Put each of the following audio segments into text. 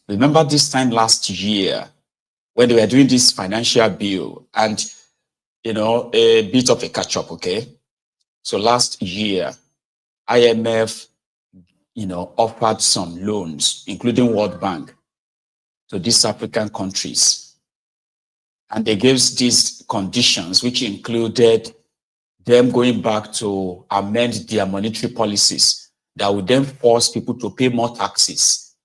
Remember this time last year when they were doing this financial bill and, a bit of a catch-up, okay? So last year, IMF, offered some loans, including World Bank, to these African countries. And they gave these conditions, which included them going back to amend their monetary policies that would then force people to pay more taxes.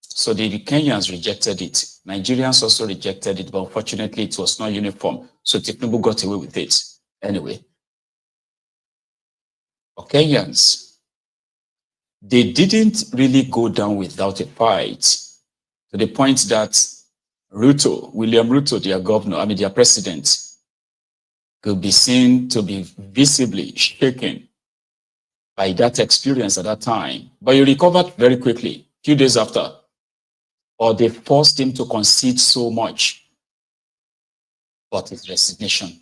So the Kenyans rejected it. Nigerians also rejected it, but unfortunately it was not uniform. So Tinubu got away with it. Anyway, for Kenyans, they didn't really go down without a fight, to the point that William Ruto, their governor, their president, could be seen to be visibly shaken by that experience at that time. But he recovered very quickly, a few days after. Or they forced him to concede so much, but his resignation.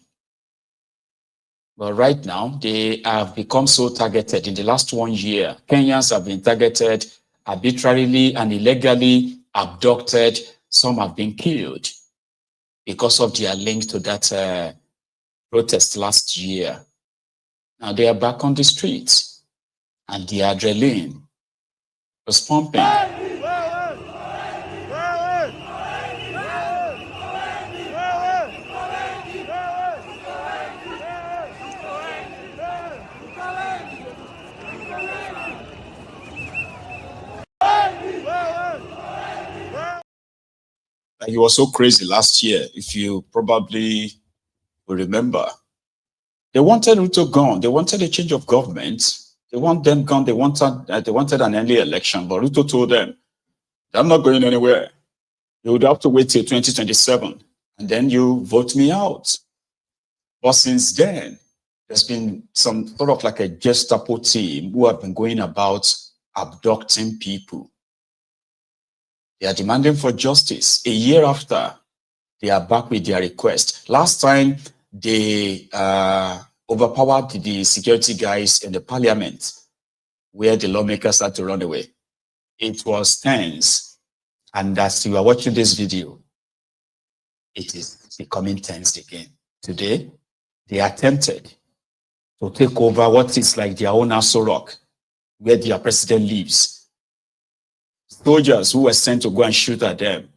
But right now, they have become so targeted. In the last 1 year, Kenyans have been targeted, arbitrarily and illegally abducted. Some have been killed because of their link to that protest last year. Now they are back on the streets, and the adrenaline was pumping. He was so crazy last year, if you probably will remember. They wanted Ruto gone. They wanted a change of government. They want them gone. They wanted an early election. But Ruto told them, I'm not going anywhere. You would have to wait till 2027, and then you vote me out. But since then, there's been some sort of like a Gestapo team who have been going about abducting people. They are demanding for justice. A year after, they are back with their request. Last time, they overpowered the security guys in the parliament, where the lawmakers had to run away. It was tense. And as you are watching this video, it is becoming tense again. Today, they attempted to take over what is like their own Aso Rock, where their president lives. Soldiers who were sent to go and shoot at them,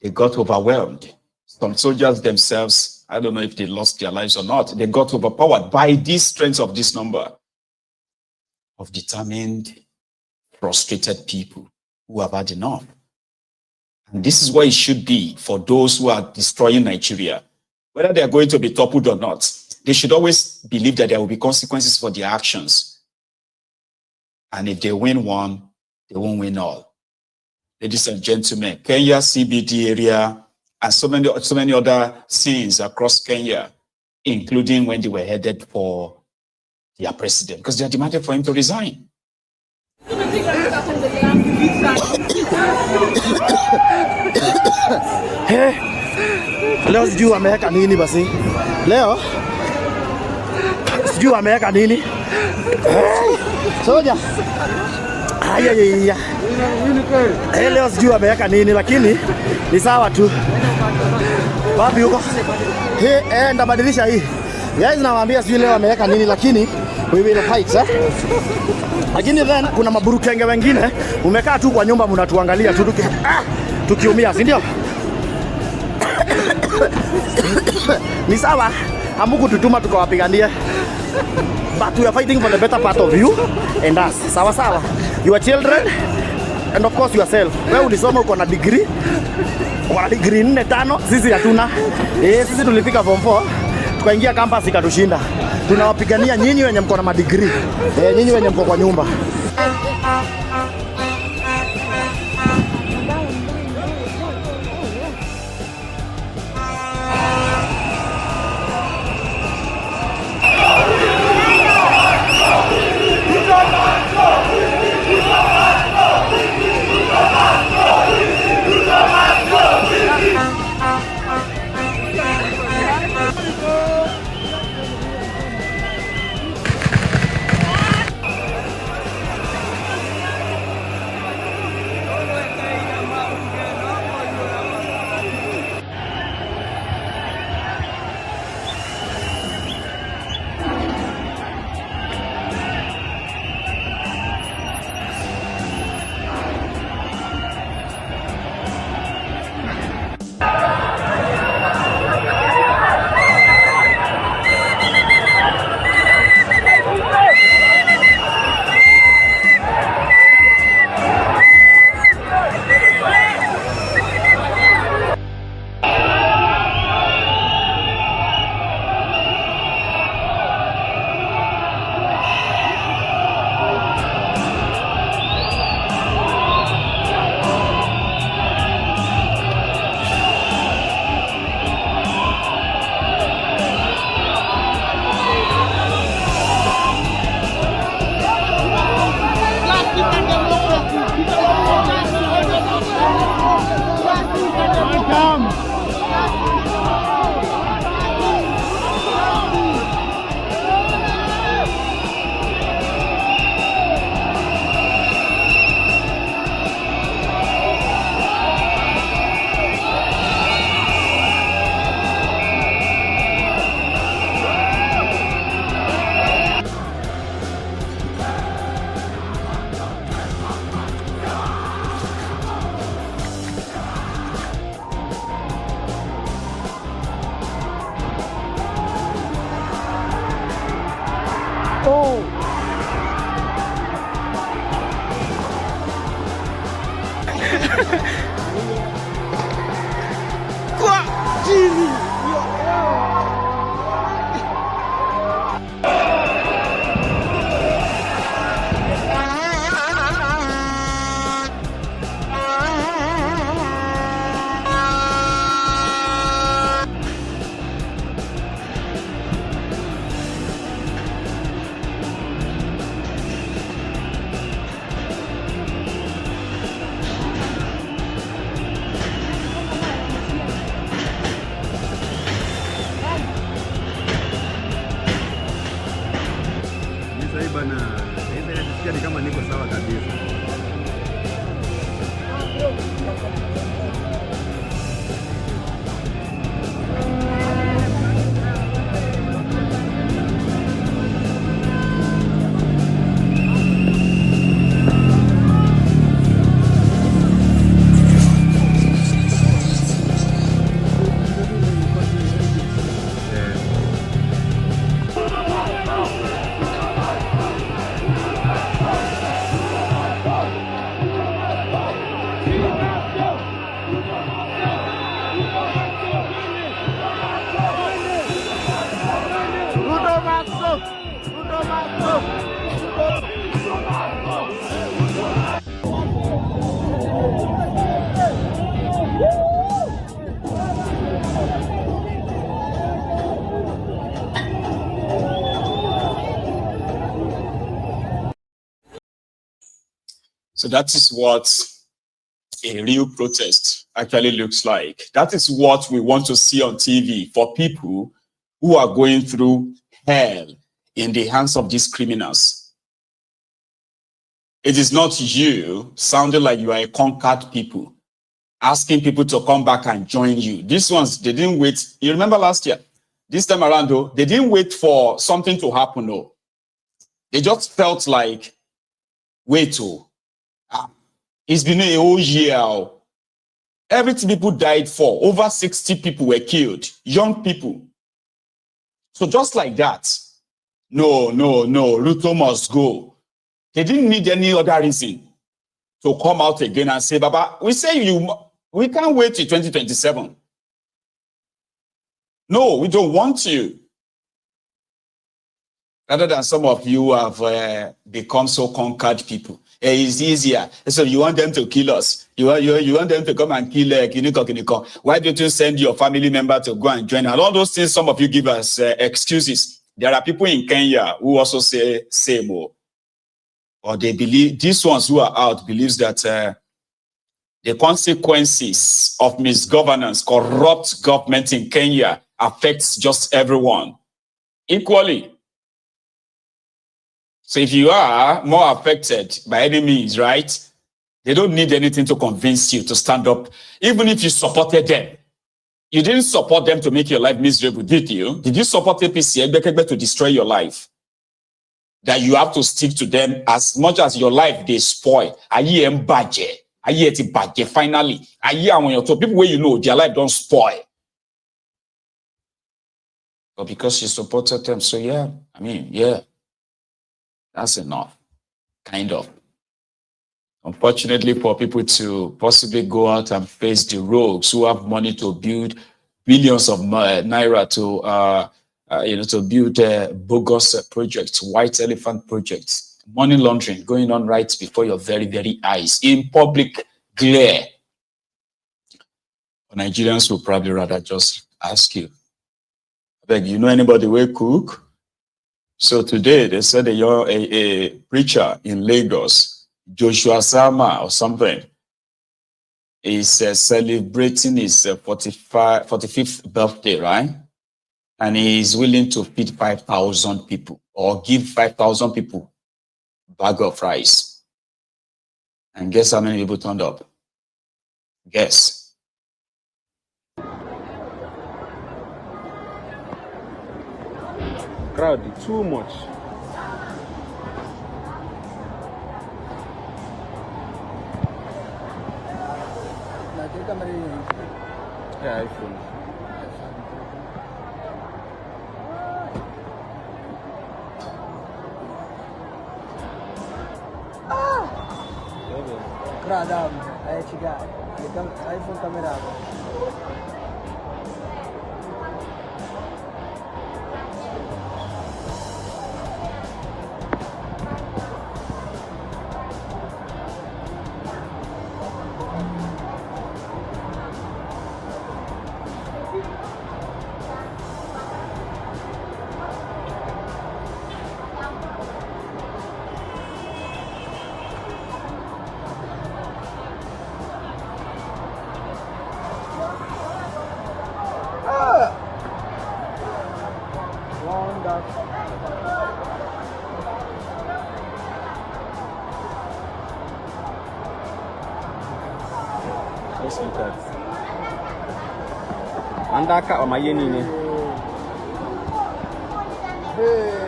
they got overwhelmed. Some soldiers themselves, I don't know if they lost their lives or not, they got overpowered by this strength of this number of determined, frustrated people who have had enough. And this is what it should be for those who are destroying Nigeria. Whether they are going to be toppled or not, they should always believe that there will be consequences for their actions. And if they win one, they won't win all. Ladies and gentlemen, Kenya CBD area and so many other scenes across Kenya, including when they were headed for their president, because they are demanding for him to resign. Leo sijui ameweka nini basi. Leo sijui ameweka nini. Soja. Aya. Leo sijui ameweka nini, lakini ni sawa tu. Wapi huko? Ndabadilisha hii. Guys, nawaambia sijui leo ameweka nini, lakini we will fight, Lakini then kuna maburukenge wengine umekaa tu kwa nyumba mnatuangalia tu tukiumia, si ndio? Ni sawa, hamuku tutuma tukawapiganie. But we are fighting for the better part of you and us. Sawa. Your children and of course yourself. Wewe ulisoma uko na degree. Uko na degree 4 5, sisi hatuna. Sisi tulifika form 4, tukaingia campus ikatushinda. Tunawapigania nyinyi wenye mko na madegree. Nyinyi wenye mko kwa nyumba. Ni kama niko sawa kabisa. So that is what a real protest actually looks like. That is what we want to see on TV for people who are going through hell in the hands of these criminals. It is not you sounding like you are a conquered people, asking people to come back and join you. These ones, they didn't wait. You remember last year? This time around, though, they didn't wait for something to happen, no. They just felt like, wait, it's been a whole year. Everything people died for, over 60 people were killed, young people. So just like that, no, Ruto must go. They didn't need any other reason to come out again and say, Baba, we can't wait till 2027. No, we don't want you. Rather than some of you who have become so conquered people. It's easier. So you want them to kill us. You want them to come and kill Kiniko. Why don't you send your family member to go and join? And all those things, some of you give us excuses. There are people in Kenya who also say same. Or they believe, these ones who are out believes that the consequences of misgovernance, corrupt government in Kenya affects just everyone equally. So if you are more affected by any means, right, they don't need anything to convince you to stand up. Even if you supported them, you didn't support them to make your life miserable, did you? Did you support APC to destroy your life? That you have to stick to them as much as your life they spoil. Finally, people where you know their life don't spoil. But because you supported them, so yeah, that's enough, kind of. Unfortunately, for people to possibly go out and face the rogues who have money to build billions of naira to build bogus projects, white elephant projects, money laundering going on right before your very, very eyes in public glare. Nigerians will probably rather just ask you, you know anybody will cook? So today they said a preacher in Lagos, Joshua Sama or something, is celebrating his 45th birthday, right? And he is willing to feed 5,000 people or give 5,000 people a bag of rice. And guess how many people turned up? Guess. Crowd, too much. Yeah, iPhone. Kradam, I chiga. iPhone camera. Let's look at. Andaka or my yenini. Hey.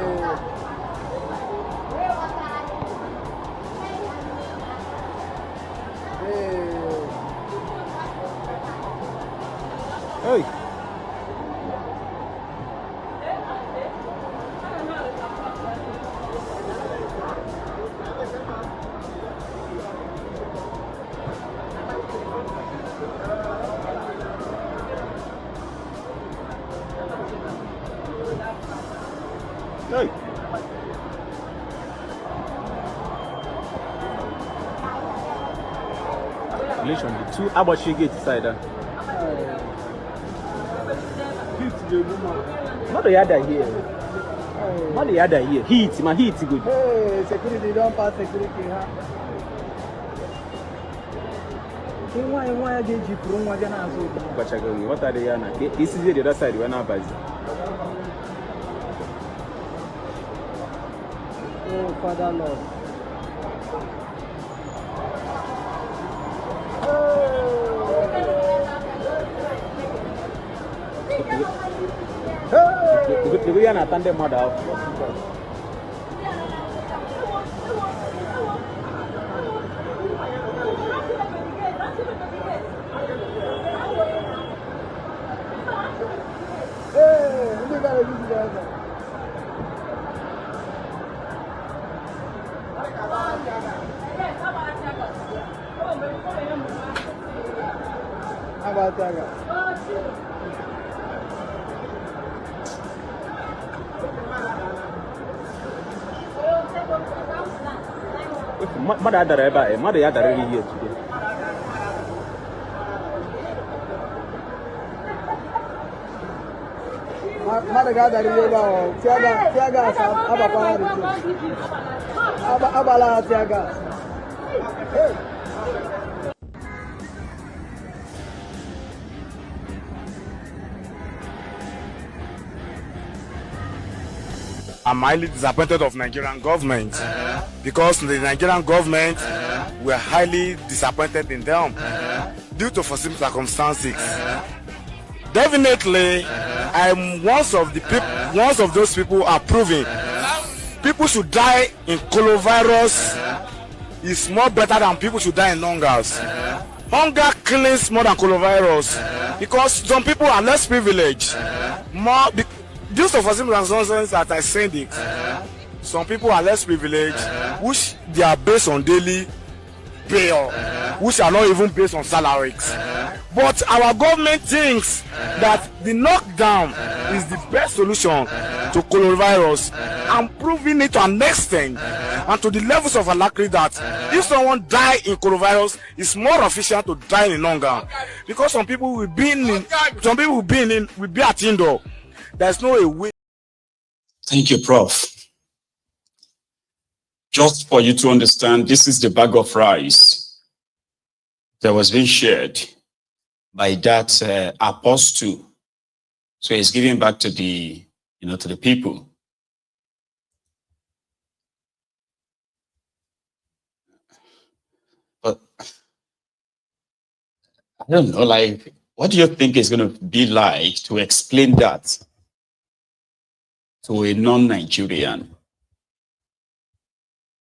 Hey. Relation the two. How about she get inside that? Not the other here. Not the other here. Heat, man, heat good. Hey, security don't pass security, huh? What are they yana? This is the other side. We're not busy. Oh, Father Lord. The yana tande model. Mother Dareba, Mother Yadari here today. Madagada Riva, Tiaga, Abala, Tiaga. I'm highly disappointed of Nigerian government because the Nigerian government were highly disappointed in them due to foreseen circumstances. Definitely, I'm one of those people approving. People should die in coronavirus is more better than people should die in hungers. Hunger kills more than coronavirus because some people are less privileged. Due to foreseen circumstances that I said it, some people are less privileged, which they are based on daily pay, which are not even based on salaries. But our government thinks that the knockdown is the best solution to coronavirus, and proving it to an extent and to the levels of alacrity that if someone die in coronavirus, it's more efficient to die in hunger, because some people will be at indoor. There's no way. Thank you, Prof. Just for you to understand, this is the bag of rice that was being shared by that apostle. So he's giving back to the, to the people. But I don't know, like, what do you think is going to be like to explain that to a non-Nigerian,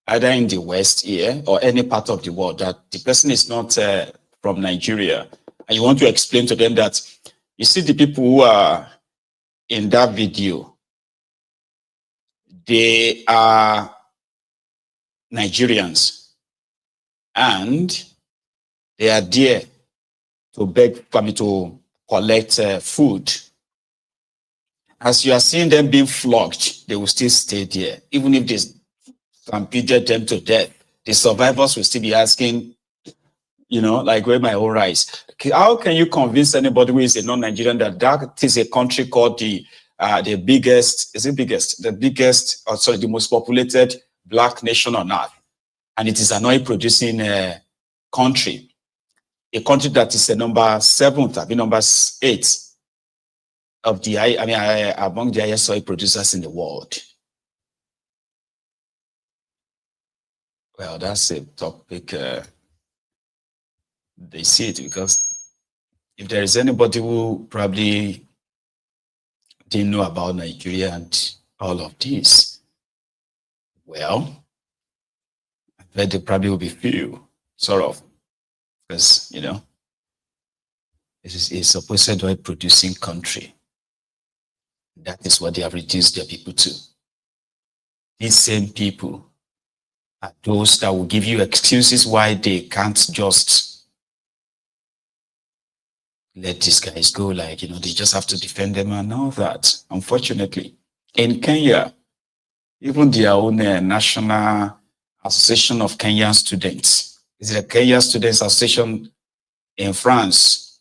either in the West here or any part of the world, that the person is not from Nigeria, and you want to explain to them that, you see, the people who are in that video, they are Nigerians, and They are there to beg for me to collect food. As you are seeing them being flogged, they will still stay there. Even if they stampeded them to death, the survivors will still be asking, like, where my own rights? How can you convince anybody who is a non-Nigerian that is a country called the biggest, the most populated black nation on earth, and it is an oil producing country, a country that is the number 7th, number 8 of the among the highest oil producers in the world. Well, that's a topic. They see it, because if there is anybody who probably didn't know about Nigeria and all of this, well, I bet there probably will be few, sort of, because it is a supposed oil producing country. That is what they have reduced their people to. These same people are those that will give you excuses why they can't just let these guys go, they just have to defend them and all that. Unfortunately, in Kenya, even their own National Association of Kenyan Students, is it a Kenya Students Association in France?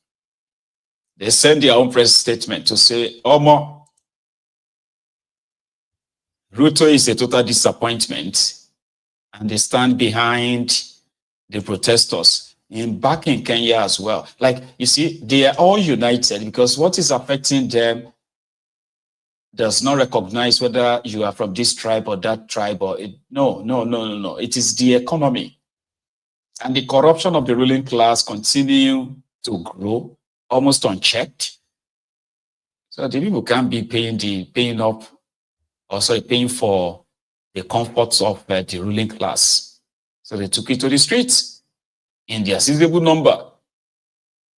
They send their own press statement to say, Omo, Ruto is a total disappointment, and they stand behind the protesters back in Kenya as well. Like, you see, they are all united, because what is affecting them does not recognize whether you are from this tribe or that tribe, or no. It is the economy and the corruption of the ruling class continue to grow almost unchecked. So the people can't be paying for the comforts of the ruling class. So they took it to the streets in their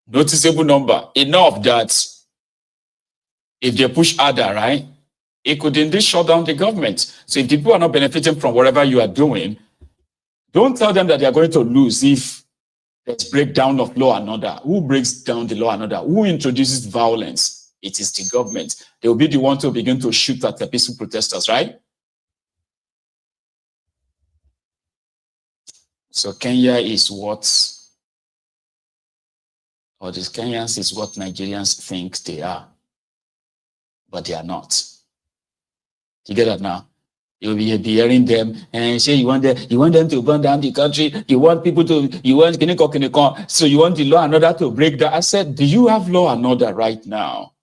noticeable number, enough that if they push harder, right, it could indeed shut down the government. So if the people are not benefiting from whatever you are doing, don't tell them that they are going to lose if there's breakdown of law and order. Who breaks down the law and order? Who introduces violence? It is the government. They will be the one to begin to shoot at the peaceful protesters, right? So Kenya is these Kenyans is what Nigerians think they are, but they are not. You get that now? You'll be hearing them and say you want them to burn down the country. You want people to, so you want the law and order to break down. I said, do you have law and order right now?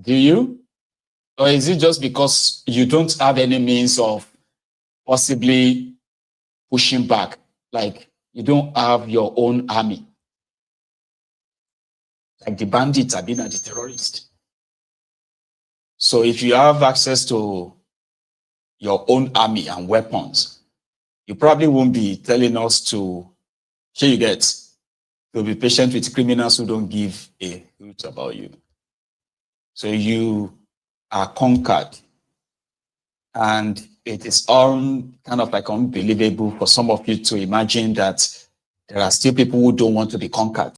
Do you? Or is it just because you don't have any means of possibly pushing back? Like, you don't have your own army. Like the bandits have been at the terrorists. So if you have access to your own army and weapons, you probably won't be telling us to be patient with criminals who don't give a hoot about you. So you are conquered. And it is all kind of like unbelievable for some of you to imagine that there are still people who don't want to be conquered.